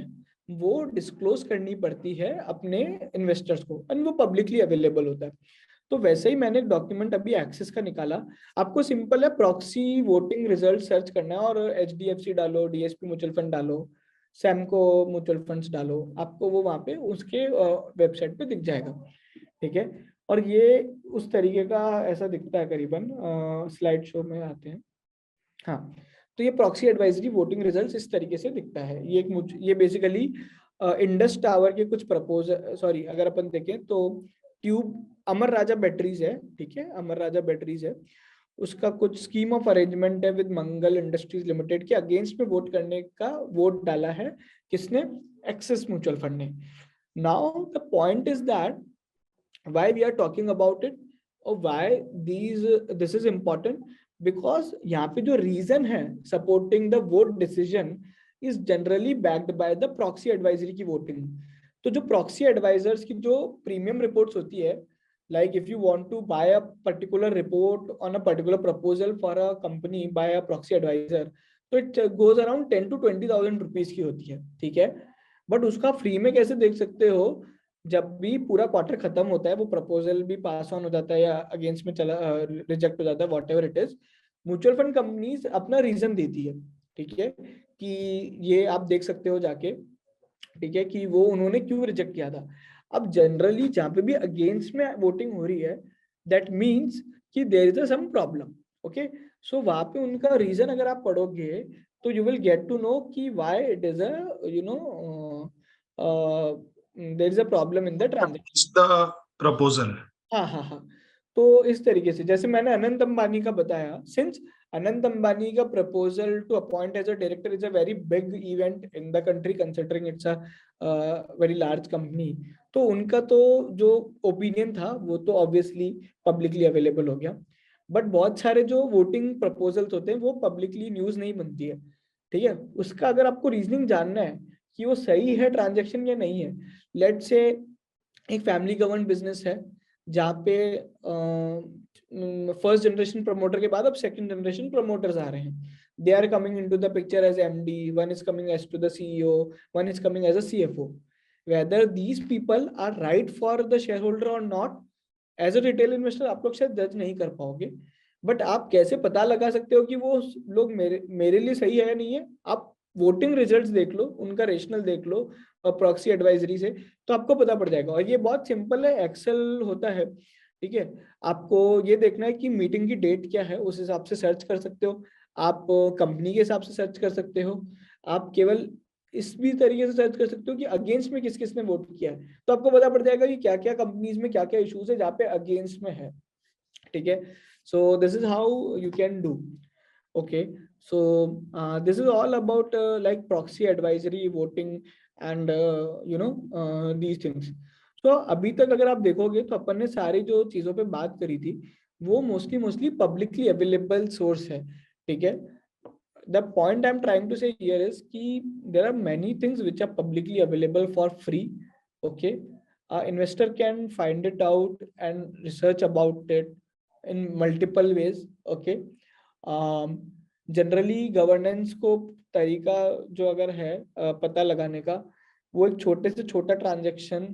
B: वो डिस्क्लोज करनी पड़ती है अपने इन्वेस्टर्स को, एंड वो पब्लिकली अवेलेबल होता है. तो वैसे ही मैंने एक डॉक्यूमेंट अभी एक्सेस का निकाला. आपको सिंपल है, प्रॉक्सी वोटिंग रिजल्ट सर्च करना है और एचडीएफसी डालो, डीएसपी म्यूचुअल फंड डालो, सैमको म्यूचुअल फंड्स डालो, आपको वो वहां पे उसके वेबसाइट पे दिख जाएगा. ठीक है, और ये उस तरीके का ऐसा दिखता है करीबन, स्लाइड शो में आते हैं। हाँ, तो ये प्रॉक्सी एडवाइजरी वोटिंग रिजल्ट्स इस तरीके से दिखता है। ये बेसिकली इंडस टावर के कुछ प्रपोजल, सॉरी अगर अपन देखें तो ट्यूब अमर राजा बैटरीज है, ठीक है, अमर राजा बैटरीज है, उसका कुछ स्कीम ऑफ अरेंजमेंट है विद मंगल इंडस्ट्रीज लिमिटेड के अगेंस्ट में वोट करने का वोट डाला है किसने, एक्सिस म्यूचुअल फंड ने। Now the point is that why we are talking about it or why this is important, because यहाँ पे जो reason है supporting the vote decision is generally backed by the proxy advisory की voting। तो जो proxy advisors की जो premium reports होती है, like if you want to buy a particular report on a particular proposal for a company by a proxy advisor, तो it goes around 10 to 20,000 rupees की होती है, ठीक है। बट उसका फ्री में कैसे देख सकते हो, जब भी पूरा क्वार्टर खत्म होता है, वो प्रपोजल भी पास ऑन हो जाता है या अगेंस्ट में चला रिजेक्ट हो जाता है, whatever it is, mutual fund companies अपना रीजन देती है, ठीक है, कि ये आप देख सकते हो जाके, ठीक है, कि वो उन्होंने क्यों रिजेक्ट किया था। अब जनरली जहाँ पे भी अगेंस्ट में वोटिंग हो रही है, दैट मीन्स कि there is some problem, okay. So वहां पे उनका रीजन अगर आप पढ़ोगे तो you will get to know कि why it is a you know there is a problem in the transaction,
A: the proposal.
B: हाँ हाँ हाँ। तो इस तरीके से जैसे मैंने अनंत अंबानी का बताया, सिंस अनंत अंबानी का proposal to appoint as a director is a very big event in the country considering it's a very large company, तो उनका तो जो ओपिनियन था वो तो ऑब्वियसली पब्लिकली अवेलेबल हो गया। बट बहुत सारे जो वोटिंग प्रपोजल्स होते हैं वो पब्लिकली न्यूज नहीं बनती है, ठीक है। उसका अगर आपको रीजनिंग जानना है कि वो सही है ट्रांजेक्शन या नहीं है, लेट से एक फैमिली गवर्न बिजनेस है जहाँ पे फर्स्ट जनरेशन प्रमोटर के बाद अब सेकंड जनरेशन प्रमोटर्स आ रहे हैं, they are coming into the picture as MD, one is coming as to the CEO, one is coming as a CFO, whether these people are right for the shareholder और not, as a retail investor आप लोग शायद जज नहीं कर पाओगे। बट आप कैसे पता लगा सकते हो कि वो लोग मेरे लिए सही है या नहीं है, आप वोटिंग रिजल्ट्स देख लो, उनका रेशनल देख लो प्रॉक्सी एडवाइजरी से, तो आपको पता पड़ जाएगा। और ये बहुत सिंपल है, एक्सेल होता है, ठीक है। आपको ये देखना है कि मीटिंग की डेट क्या है, उस हिसाब से सर्च कर सकते हो, आप कंपनी के हिसाब से सर्च कर सकते हो, आप केवल इस भी तरीके से सर्च कर सकते हो कि अगेंस्ट में किस किसने वोट किया है, तो आपको पता पड़ जाएगा कि क्या क्या कंपनीज में क्या क्या इश्यूज है जहाँ पे अगेंस्ट में है, ठीक है। So this is how you can do, okay. So this is all about like proxy advisory voting and these things. So अभी तक अगर आप देखोगे तो अपन ने सारी जो चीजों पे बात करी थी वो मोस्टली पब्लिकली अवेलेबल सोर्स है, ठीक है। The point I'm trying to say here is कि there are many things which are publicly available for free, okay. Investor can find it out and research about it in multiple ways, okay. Generally governance को तरीका जो अगर है पता लगाने का, वो एक छोटे से छोटा ट्रांजैक्शन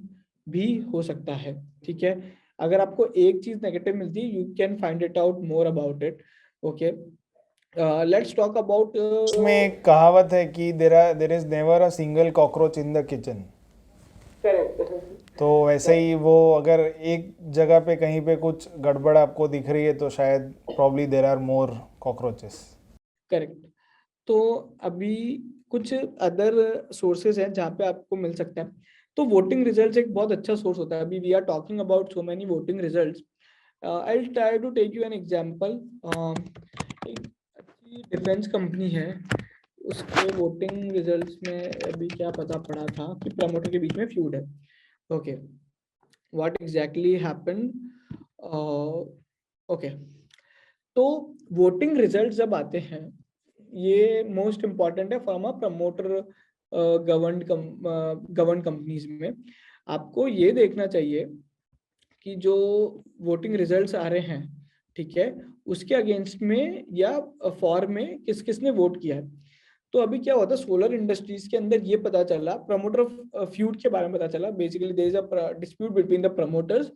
B: भी हो सकता है, ठीक है। अगर आपको एक चीज नेगेटिव मिलती है, you can find it out more about it, okay. Let's talk about,
A: उसमें एक कहावत है कि there is never a single cockroach in the kitchen.
B: Correct,
A: तो वैसे ही वो अगर एक जगह पे कहीं पे कुछ गड़बड़ आपको दिख रही है तो शायद probably there are more cockroaches.
B: Correct. तो अभी कुछ अदर सोर्सेज हैं जहाँ पे आपको मिल सकता है। तो वोटिंग रिजल्ट्स एक बहुत अच्छा सोर्स होता है। अभी we are talking about so many voting results, I will try to take you an example. एक अच्छी डिफेंस कंपनी है, उसके वोटिंग रिजल्ट्स में अभी क्या पता पड़ा था कि प्रमोटर के बीच में फ्यूड है, okay. What exactly happened, okay. तो वोटिंग रिजल्ट जब आते हैं, ये मोस्ट इम्पॉर्टेंट है from a promoter govern companies में। आपको ये देखना चाहिए कि जो वोटिंग रिजल्ट्स आ रहे हैं, ठीक है, उसके अगेंस्ट में या फॉर में किस किसने वोट किया है। तो अभी क्या होता है, सोलर इंडस्ट्रीज के अंदर ये पता चला, प्रमोटर फ्यूड के बारे में पता चला। Basically there is a dispute between the promoters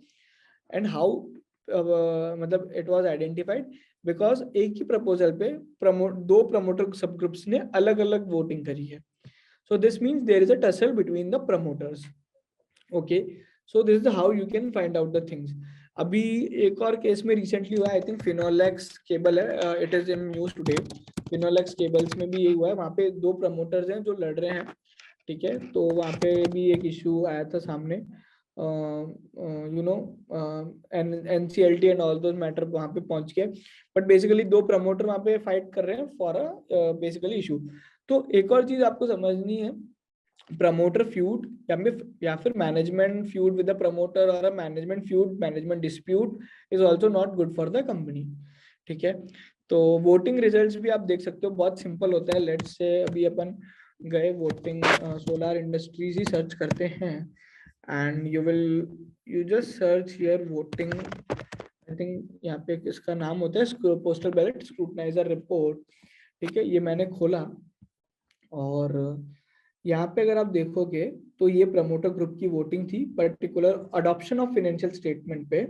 B: and how मतलब इट वाज आइडेंटिफाइड, बिकॉज एक ही प्रपोजल पे दो प्रमोटर सब ग्रुप्स ने अलग अलग वोटिंग करी है। So this means there is a tussle between the promoters, okay. So this is how you can find out the things. अभी एक और केस में रिसेंटली हुआ, आई थिंक फिनोलेक्स केबल है, it is in news today. Finolex cables में भी यही हुआ है, वहाँ पे दो प्रमोटर्स हैं जो लड़ रहे हैं, ठीक है। तो वहाँ पे भी एक इशू आया था सामने, you know, NCLT and all those matter वहाँ पे पहुंच गए, बट बेसिकली दो प्रमोटर वहाँ पे फाइट कर रहे हैं फॉर अ बेसिकली इशू। तो एक और चीज आपको समझनी है, प्रमोटर फ्यूड या फिर management feud with the promoter और a management feud, management dispute is also not good for the company, ठीक है। तो वोटिंग रिजल्ट्स भी आप देख सकते हो, बहुत सिंपल होता है। लेट्स से अभी अपन गए वोटिंग, सोलार इंडस्ट्रीज ही सर्च करते हैं, and you just search here voting, I think यहाँ पे इसका नाम होता है पोस्टल बैलेट स्क्रूटनाइजर रिपोर्ट, ठीक है। ये मैंने खोला और यहाँ पे अगर आप देखोगे तो ये प्रमोटर ग्रुप की वोटिंग थी, particular adoption of financial statement पे,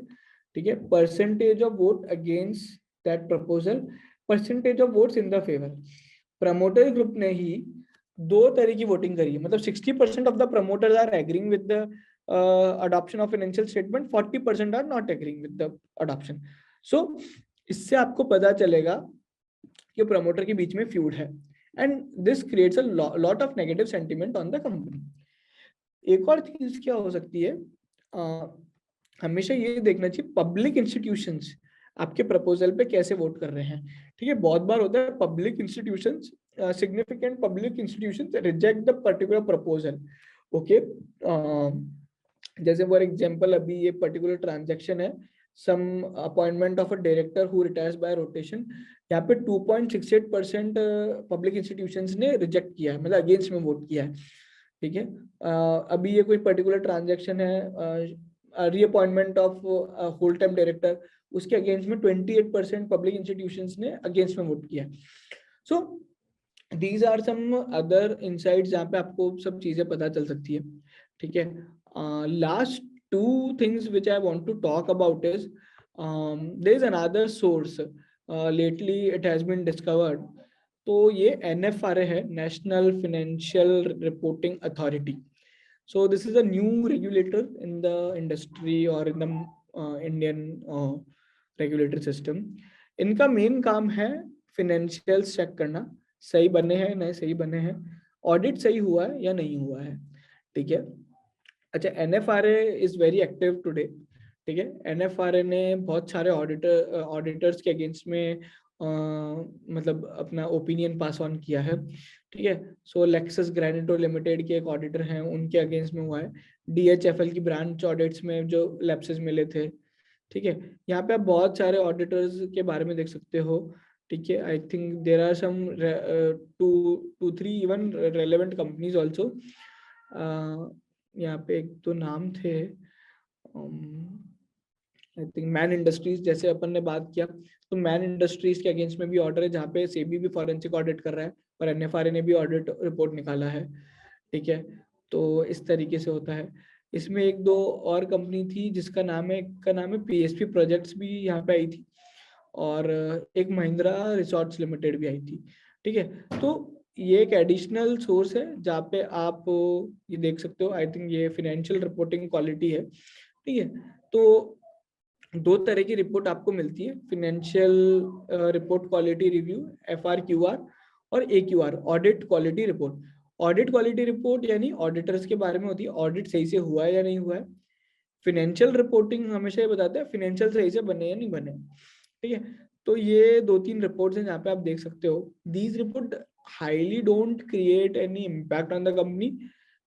B: ठीक है। Percentage of vote against that proposal, percentage of votes in the favour. Promoter group ने ही दो तरह की वोटिंग करी है, मतलब 60% of the promoters are agreeing with the adoption of financial statement, 40% are not agreeing with the adoption. So इससे आपको पता चलेगा कि प्रमोटर के बीच में फ्यूड है, and this creates a lot of negative sentiment on the company. एक और चीज क्या हो सकती है, हमेशा ये देखना चाहिए पब्लिक इंस्टीट्यूशंस आपके प्रपोजल पे कैसे वोट कर रहे हैं, ठीक है। बहुत बार होता है public institutions, significant public institutions reject the particular proposal, okay. जैसे फॉर एग्जांपल अभी ये पर्टिकुलर ट्रांजैक्शन है, some appointment of a director who retires by rotation, यहाँ पे 2.68% पब्लिक इंस्टीट्यूशंस ने रिजेक्ट किया है, मतलब अगेंस्ट में वोट किया है, ठीक है। अभी ये कोई पर्टिकुलर ट्रांजैक्शन है, reappointment of whole time director, उसके अगेंस्ट में 28% पब्लिक इंस्टीट्यूशंस ने अगेंस्ट में वोट किया है। So these are some other insights जहाँ पे आपको सब चीजें पता चल सकती है, ठीक है। Last two things which I want to talk about is there is another source, lately it has been discovered. तो ये NFRA है, national financial reporting authority. So this is a new regulator in the industry और in the Indian regulatory system. इनका मेन काम है फिनेंशियल चेक करना, सही बने हैं नहीं सही बने हैं, ऑडिट सही हुआ है या नहीं हुआ है, ठीक है। अच्छा, NFRA is very active today, ठीक है। NFRA ने बहुत सारे ऑडिटर्स के अगेंस्ट में मतलब अपना ओपिनियन पास ऑन किया है, ठीक है। सो लेक्सस ग्रैनिटो लिमिटेड के एक ऑडिटर हैं, उनके अगेंस्ट में हुआ है। DHFL की ब्रांच ऑडिट्स में जो लैप्सेस मिले थे, ठीक है। यहाँ पे आप बहुत सारे ऑडिटर्स के बारे में देख सकते हो, ठीक है। I think there are some 2-3 even relevant companies also. यहाँ पे एक दो नाम थे, आई थिंक मैन इंडस्ट्रीज, जैसे अपन ने बात किया, तो मैन इंडस्ट्रीज के अगेंस्ट में भी ऑर्डर है, जहाँ पे सेबी भी फॉरेंसिक ऑडिट कर रहा है और NFRA ने भी ऑडिट रिपोर्ट निकाला है, ठीक है। तो इस तरीके से होता है। इसमें एक दो और कंपनी थी जिसका नाम है, PSP प्रोजेक्ट्स भी यहाँ पे आई थी, और एक महिंद्रा रिसोर्ट्स लिमिटेड भी आई थी, ठीक है। तो ये एक एडिशनल सोर्स है जहाँ पे आप ये देख सकते हो, आई थिंक ये फाइनेंशियल रिपोर्टिंग क्वालिटी है, ठीक है। तो दो तरह की रिपोर्ट आपको मिलती है, financial report quality review FRQR और AQR audit quality report. Audit quality report यानी ऑडिटर्स के बारे में होती है, ऑडिट सही से हुआ है या नहीं हुआ है। फाइनेंशियल रिपोर्टिंग हमेशा ये बताता है फाइनेंशियल सही से बने या नहीं बने, ठीक है। तो ये 2-3 रिपोर्ट्स हैं जहाँ पे आप देख सकते हो, these report highly don't create any impact on the company,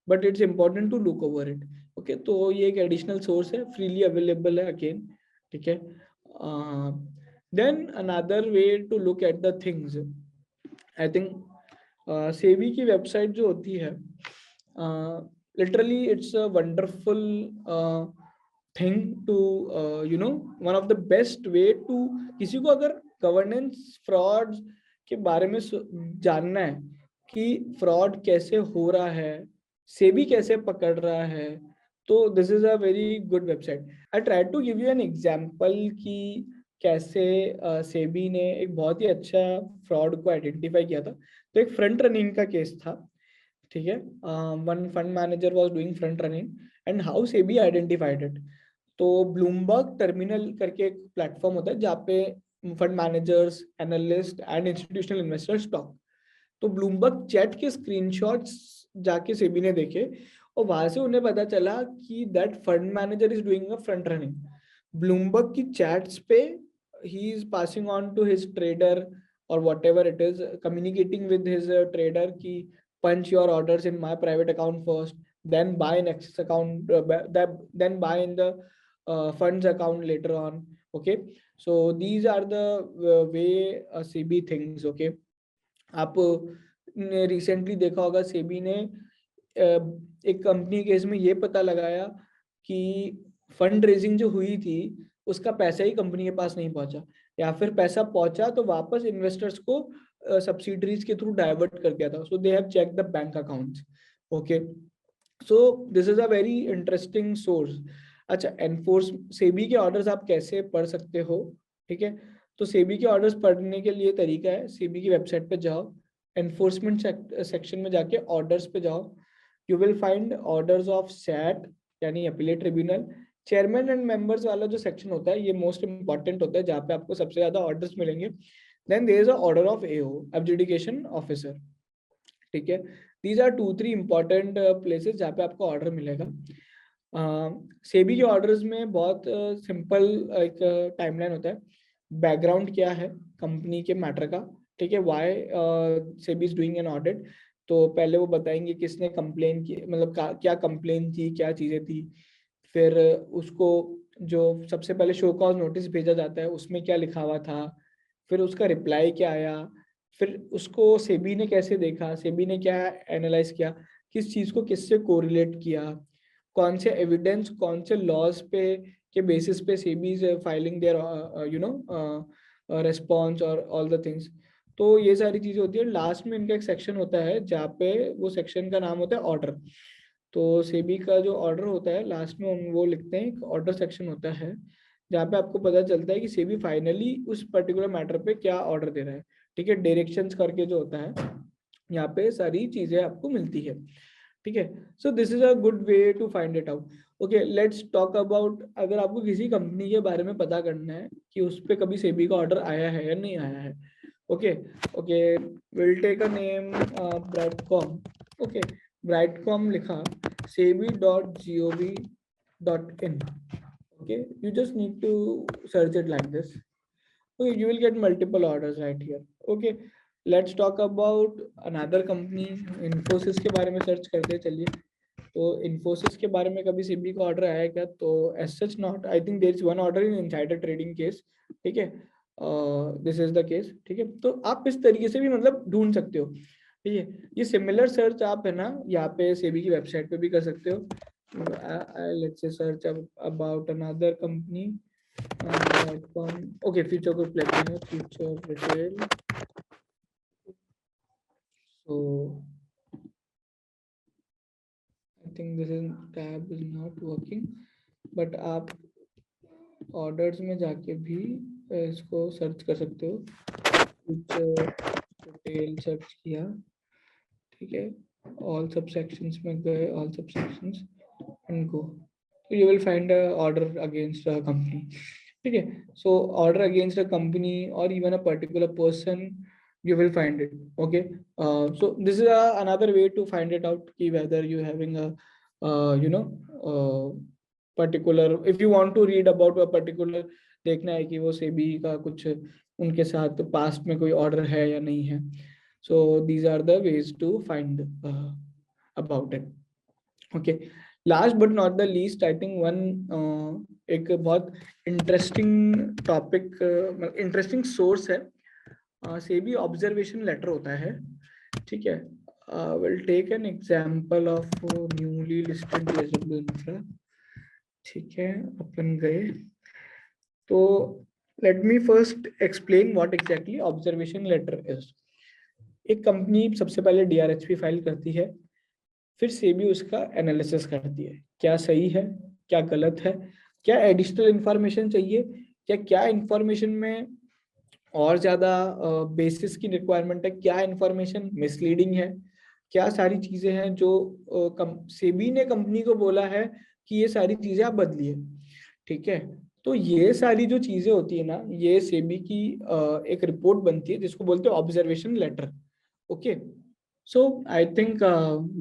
B: but it's important to look over it, okay. तो ये एक एडिशनल सोर्स है, फ्रीली अवेलेबल है अगेन, ठीक है। Then another way to look at the things, I think SEBI की वेबसाइट जो होती है, literally it's a wonderful thing to you know, one of the best way to, किसी को अगर गवर्नेंस फ्रॉड के बारे में जानना है कि फ्रॉड कैसे हो रहा है, सेबी कैसे पकड़ रहा है, तो this is a very good website. I try to give you an example कि कैसे सेबी ने एक बहुत ही अच्छा फ्रॉड को आइडेंटिफाई किया था। तो एक फ्रंट रनिंग का केस था, ठीक है। One fund manager was doing front running and how SEBI identified it. तो ब्लूमबर्ग टर्मिनल करके एक प्लेटफॉर्म होता है जहाँ पे fund managers, analyst and institutional investors talk. तो ब्लूमबर्ग चैट के स्क्रीनशॉट्स जाके सेबी ने देखे और वहां से उन्हें पता चला कि that fund manager is doing a front running. Bloomberg की चैट्स पे ही is passing on to his trader और whatever it is, communicating with his trader की punch your orders in my private account first, then buy in access account, then buy in the funds account later on. Okay, so these are the way SEBI thinks. Okay, आप ने रिसेंटली देखा होगा सेबी ने एक कंपनी केस में ये पता लगाया कि फंड रेजिंग जो हुई थी उसका पैसा ही कंपनी के पास नहीं पहुंचा, या फिर पैसा पहुंचा तो वापस इन्वेस्टर्स को सब्सिडरीज के थ्रू डाइवर्ट कर दिया था। So they have check the bank accounts. Okay, so this is a very interesting source. अच्छा, एनफोर्स सेबी के ऑर्डर्स आप कैसे पढ़ सकते हो? ठीक है, तो सेबी के ऑर्डर्स पढ़ने के लिए तरीका है, सेबी की वेबसाइट पे जाओ, एनफोर्समेंट सेक्शन में जाके ऑर्डर्स पे जाओ, you will find orders of SAT यानी appellate tribunal. Chairman and members वाला जो सेक्शन होता है ये मोस्ट इंपॉर्टेंट होता है, जहाँ पे आपको सबसे ज्यादा ऑर्डर्स मिलेंगे। Then there is a order of AO, adjudication officer. ठीक है, दीज आर 2-3 इंपॉर्टेंट प्लेसेस जहाँ पे आपको ऑर्डर मिलेगा। सेबी के ऑर्डर्स में बहुत सिंपल एक टाइमलाइन होता है। बैकग्राउंड क्या है कंपनी के मैटर का, ठीक है, why SEBI is doing an audit. तो पहले वो बताएंगे किसने कंप्लेन की, मतलब क्या कंप्लेन थी, क्या चीजें थी। फिर उसको जो सबसे पहले शो कॉज नोटिस भेजा जाता है उसमें क्या लिखा हुआ था, फिर उसका रिप्लाई क्या आया, फिर उसको सेबी ने कैसे देखा, सेबी ने क्या एनालाइज किया, किस चीज को किससे कोरिलेट किया, कौन से एविडेंस, कौन से लॉज पे के बेसिस पे SEBI is filing their you know response और ऑल द थिंग्स। तो ये सारी चीजें होती है। लास्ट में इनका एक सेक्शन होता है जहाँ पे वो सेक्शन का नाम होता है ऑर्डर। तो सेबी का जो ऑर्डर होता है लास्ट में वो लिखते हैं, एक ऑर्डर सेक्शन होता है जहाँ पे आपको पता चलता है कि सेबी फाइनली उस पर्टिकुलर मैटर पे क्या ऑर्डर दे रहा है। ठीक है, डायरेक्शंस करके जो होता है यहाँ पे सारी चीजें आपको मिलती है। ठीक है, so this is a good way to find it out. Okay, let's talk about, अगर आपको किसी कंपनी के बारे में पता करना है कि उस पर कभी सेबी का ऑर्डर आया है या नहीं आया है। Okay okay, will take a name Brightcom. Okay, Brightcom लिखा sebi.gov.in. okay, you just need to search it like this. Okay, you will get multiple orders right here. Okay, let's talk about another company, Infosys के बारे में सर्च करते हैं। चलिए, तो Infosys के बारे में कभी सेबी का ऑर्डर आया क्या? तो as such not, I think there is one order in insider trading case. ठीक है, दिस इज द केस। ठीक है, तो आप इस तरीके से भी मतलब ढूंढ सकते हो। ठीक है, ये सिमिलर सर्च आप है ना यहाँ पे सेबी की वेबसाइट पे भी कर सकते हो। Let's say search about another company. Okay, future group लेते हैं, future retail. So I think this is tab is not working, but आप ऑर्डर्स में जाके भी इसको सर्च कर सकते हो। फ्यूचर रिटेल सर्च किया, ठीक है, ऑल सब सेक्शंस में गए, ऑल सब sections and go, so you will find a order against a company. ठीक है, so order against a company or even a particular person, you will find it. Okay, so this is another way to find it out ki whether you having a you know particular, if you want to read about a particular, देखना है कि वो सेबी का कुछ उनके साथ पास्ट में कोई ऑर्डर है या नहीं है। so these are the ways to find about it. okay, last but not the least, I think one एक बहुत इंटरेस्टिंग टॉपिक, इंटरेस्टिंग सोर्स है, सेबी ऑब्जर्वेशन लेटर होता है। ठीक है, will take an example of newly listed JSW infra. ठीक है, अपन गए, तो let me first explain what exactly observation letter is. एक कंपनी सबसे पहले डीआरएचपी फाइल करती है, फिर सेबी उसका एनालिसिस करती है, क्या सही है, क्या गलत है, क्या एडिशनल इंफॉर्मेशन चाहिए, क्या इंफॉर्मेशन में और ज्यादा बेसिस की रिक्वायरमेंट है, क्या इंफॉर्मेशन मिसलीडिंग है, क्या सारी चीजें हैं जो सेबी ने कंपनी को बोला है कि ये सारी चीजें आप बदलिए। ठीक है। तो ये सारी जो चीजें होती है ना, ये सेबी की एक रिपोर्ट बनती है जिसको बोलते हैं observation letter. Okay, so I think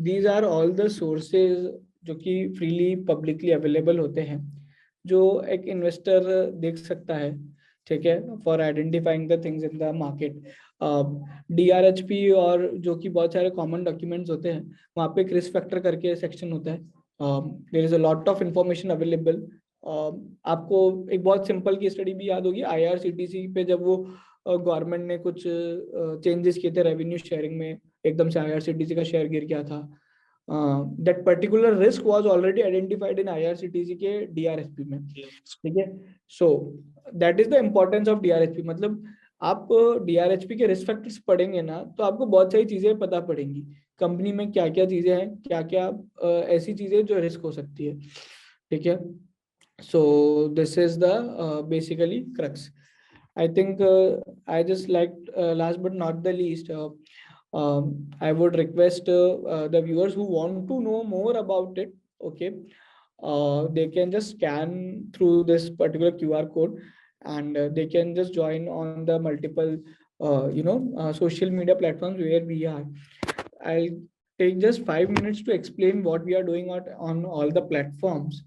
B: these are all the sources जो कि फ्रीली पब्लिकली अवेलेबल होते हैं, जो एक इन्वेस्टर देख सकता है, ठीक है, for identifying the things in the market. DRHP और जो कि बहुत सारे कॉमन डॉक्यूमेंट्स होते हैं, वहाँ पे एक रिस्क फैक्टर करके सेक्शन होता है। There is a lot of information available. आपको एक बहुत सिंपल की स्टडी भी याद होगी, IRCTC पे जब वो गवर्नमेंट ने कुछ चेंजेस किए थे रेवेन्यू शेयरिंग में, एकदम से IRCTC का शेयर गिर गया था। That particular risk was already identified in IRCTC के DRHP में, ठीक है। So that is the importance of DRHP। मतलब आप DRHP के रिस्क फैक्टर्स पढ़ेंगे ना, तो आपको बहुत सारी चीजें पता पड़ेंगी, कंपनी में क्या क्या चीजें हैं, क्या क्या ऐसी चीजें जो रिस्क हो सकती है, ठीक है। So this is the basically crux. I think I just like last but not the least, I would request the viewers who want to know more about it. Okay, they can just scan through this particular QR code, and they can just join on the multiple social media platforms where we are. I'll take just 5 minutes to explain what we are doing on all the platforms.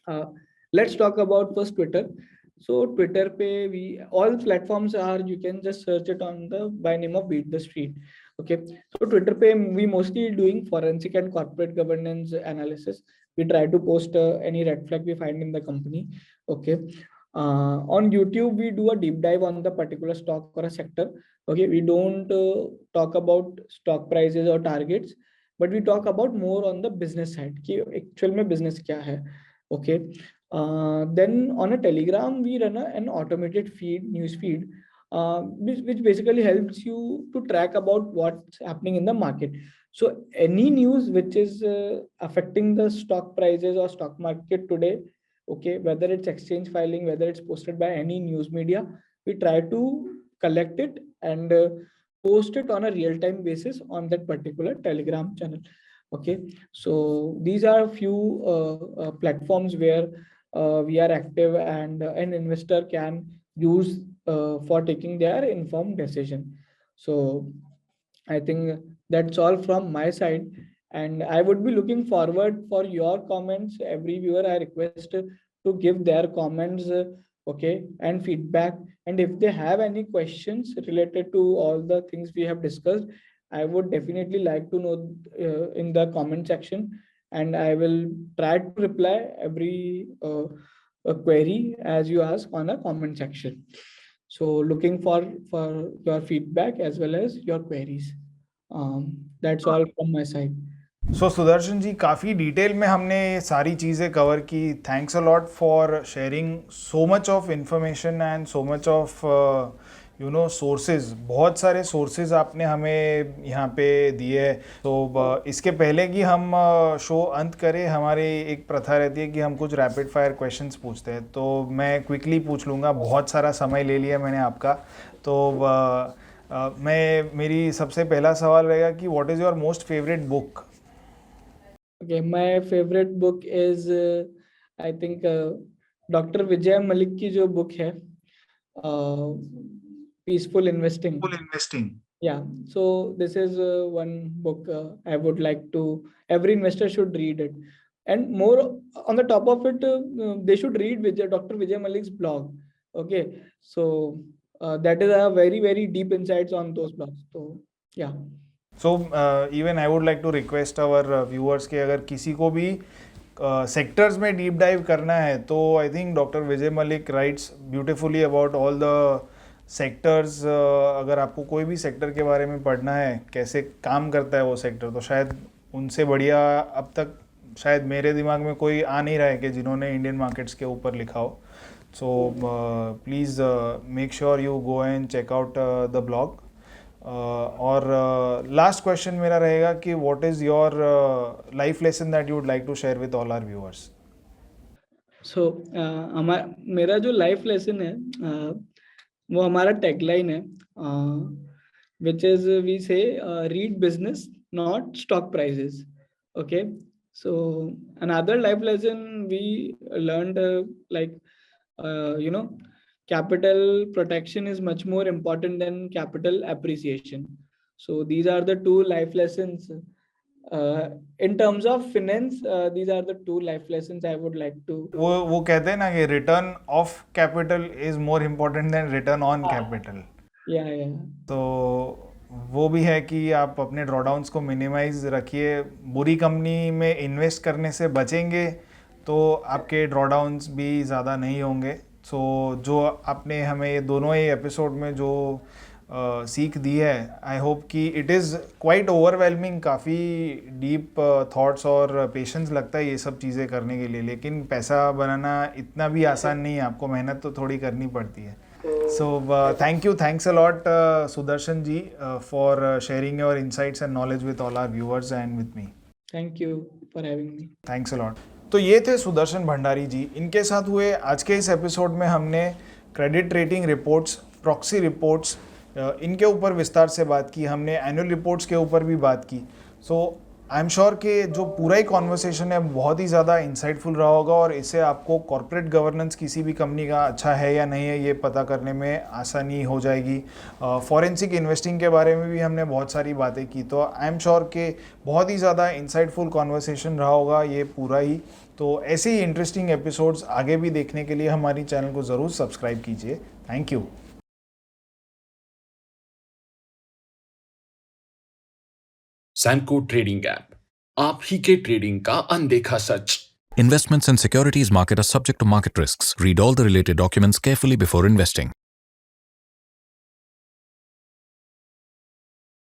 B: uh, let's talk about first Twitter. So Twitter pe we all platforms are, you can just search it on the by name of Beat the Street. Okay. So Twitter pe we mostly doing forensic and corporate governance analysis. We try to post any red flag we find in the company. Okay. On YouTube, we do a deep dive on the particular stock or a sector. Okay, we don't talk about stock prices or targets, but we talk about more on the business side. कि actual में business क्या है? Okay. Then on a Telegram, we run an automated news feed, which basically helps you to track about what's happening in the market. So any news which is affecting the stock prices or stock market today, okay, whether it's exchange filing, whether it's posted by any news media, we try to collect it and post it on a real-time basis on that particular Telegram channel. Okay, so these are a few platforms where we are active, and an investor can use for taking their informed decision. So I think that's all from my side, and I would be looking forward for your comments. Every viewer, I request to give their comments, okay, and feedback. And if they have any questions related to all the things we have discussed, I would definitely like to know in the comment section, and I will try to reply every query as you ask on a comment section. So looking for your feedback as well as your queries. That's all from my side.
A: सो सुदर्शन जी, काफ़ी डिटेल में हमने ये सारी चीज़ें कवर की. Thanks a lot for sharing so much of information and so much of sources. बहुत सारे सोर्सेज आपने हमें यहाँ पे दिए है. तो इसके पहले कि हम शो अंत करें, हमारी एक प्रथा रहती है कि हम कुछ रैपिड फायर क्वेश्चंस पूछते हैं. तो मैं क्विकली पूछ लूँगा, बहुत सारा समय ले लिया मैंने आपका. तो मेरी सबसे पहला सवाल रहेगा कि what is your most favourite book?
B: Okay, my favorite book is I think Dr. Vijay Malik की जो book है, Peaceful Investing.
A: Full investing.
B: Yeah, so this is one book I would like to, every investor should read it. And more on the top of it, they should read Dr. Vijay Malik's blog. Okay, so that is a very, very deep insights on those blogs. So yeah.
A: So even I would like to request our viewers के अगर किसी को भी सेक्टर्स में डीप डाइव करना है, तो I think doctor Vijay Malik rights beautifully about all the sectors. अगर आपको कोई भी सेक्टर के बारे में पढ़ना है, कैसे काम करता है वो सेक्टर, तो शायद उनसे बढ़िया अब तक शायद मेरे दिमाग में कोई आ नहीं रहा है कि जिन्होंने इंडियन मार्केट्स के ऊपर लिखा हो. So please make sure you go and check out the blog. और लास्ट क्वेश्चन मेरा रहेगा कि what is your life lesson that you would like to share with all our viewers?
B: So मेरा जो लाइफ लेसन है, वो हमारा टैगलाइन है, which is we say read business not stock prices. Okay, So another life lesson we learned, capital protection is much more important than capital appreciation. So these are the two life lessons. In terms of finance, these are the two life lessons I would like to.
A: वो कहते हैं ना कि return of capital is more important then return on capital.
B: Yeah.
A: तो वो भी है कि आप अपने ड्रॉडाउन्स को मिनिमाइज रखिए. बुरी कंपनी में इन्वेस्ट करने से बचेंगे तो आपके ड्रॉडाउन्स भी ज़्यादा नहीं होंगे. सो जो आपने हमें ये दोनों ही एपिसोड में जो सीख दी है, आई होप कि इट इज़ क्वाइट ओवरवेलमिंग. काफ़ी डीप थॉट्स और पेशेंस लगता है ये सब चीज़ें करने के लिए, लेकिन पैसा बनाना इतना भी आसान नहीं है. आपको मेहनत तो थोड़ी करनी पड़ती है. So thanks a lot, Sudarshan ji, for sharing your insights and knowledge with all our viewers and with me.
B: Thank you for having me.
A: Thanks a lot. तो ये थे सुदर्शन भंडारी जी. इनके साथ हुए आज के इस एपिसोड में हमने credit rating reports, proxy reports, इनके ऊपर विस्तार से बात की. हमने एनुअल रिपोर्ट्स के ऊपर भी बात की. सो आई एम श्योर कि जो पूरा ही कॉन्वर्सेशन है बहुत ही ज़्यादा इंसाइटफुल रहा होगा और इससे आपको कॉर्पोरेट गवर्नेंस किसी भी कंपनी का अच्छा है या नहीं है ये पता करने में आसानी हो जाएगी. फॉरेंसिक इन्वेस्टिंग के बारे में भी हमने बहुत सारी बातें की. तो आई एम श्योर कि बहुत ही ज़्यादा इंसाइटफुल कॉन्वर्सेशन रहा होगा ये पूरा ही. तो ऐसे ही इंटरेस्टिंग एपिसोड्स आगे भी देखने के लिए हमारी चैनल को ज़रूर सब्सक्राइब कीजिए. Thank you.
C: Samco trading app, आप ही के ट्रेडिंग का अनदेखा सच.
D: Investments and securities market are subject to market risks. Read all the related documents carefully before investing.